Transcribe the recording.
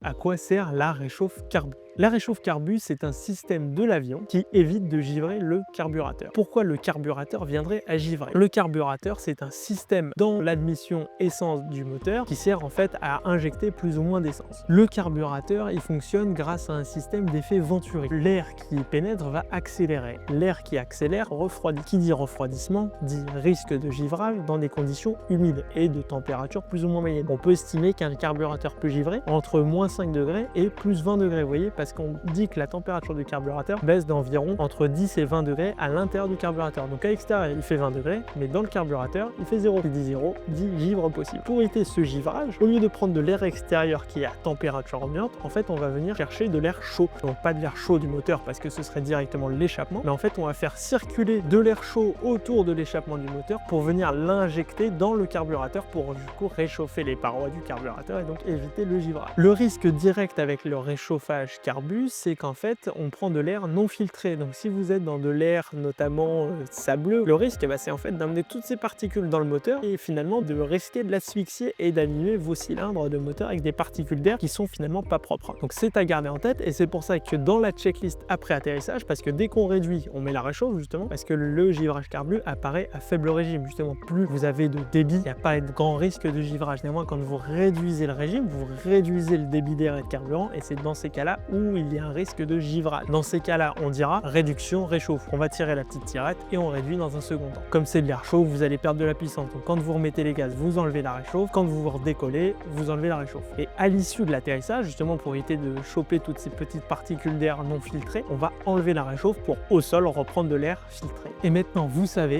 À quoi sert la réchauffe carbu? La réchauffe carbu, c'est un système de l'avion qui évite de givrer le carburateur. Pourquoi le carburateur viendrait à givrer? Le carburateur, c'est un système dans l'admission essence du moteur qui sert en fait à injecter plus ou moins d'essence. Le carburateur, il fonctionne grâce à un système d'effet Venturi. L'air qui pénètre va accélérer. L'air qui accélère refroidit. Qui dit refroidissement dit risque de givrage dans des conditions humides et de température plus ou moins moyenne. On peut estimer qu'un carburateur peut givrer entre moins 5 degrés et plus 20 degrés, vous voyez, parce qu'on dit que la température du carburateur baisse d'environ entre 10 et 20 degrés à l'intérieur du carburateur. Donc à l'extérieur, il fait 20 degrés, mais dans le carburateur, il fait 0. Qui dit 0 dit givre possible. Pour éviter ce givrage, au lieu de prendre de l'air extérieur qui est à température ambiante, en fait, on va venir chercher de l'air chaud. Donc pas de l'air chaud du moteur parce que ce serait directement l'échappement, mais en fait, on va faire circuler de l'air chaud autour de l'échappement du moteur pour venir l'injecter dans le carburateur pour du coup réchauffer les parois du carburateur et donc éviter le givrage. Le risque direct avec le réchauffage carbu, c'est qu'en fait, on prend de l'air non filtré. Donc si vous êtes dans de l'air notamment sableux, le risque, c'est en fait d'amener toutes ces particules dans le moteur et finalement de risquer de l'asphyxier et d'animer vos cylindres de moteur avec des particules d'air qui sont finalement pas propres. Donc c'est à garder en tête et c'est pour ça que dans la checklist après atterrissage, parce que dès qu'on réduit, on met la réchauffe justement, parce que le givrage carbu apparaît à faible régime. Justement, plus vous avez de débit, il n'y a pas de grand risque de givrage. Néanmoins, quand vous réduisez le régime, vous réduisez le débit d'air et de carburant et c'est dans ces cas-là où il y a un risque de givrage. Dans ces cas-là, on dira réduction, réchauffe. On va tirer la petite tirette et on réduit dans un second temps. Comme c'est de l'air chaud, vous allez perdre de la puissance. Donc quand vous remettez les gaz, vous enlevez la réchauffe. Quand vous vous redécollez, vous enlevez la réchauffe. Et à l'issue de l'atterrissage, justement pour éviter de choper toutes ces petites particules d'air non filtrées, on va enlever la réchauffe pour au sol reprendre de l'air filtré. Et maintenant, vous savez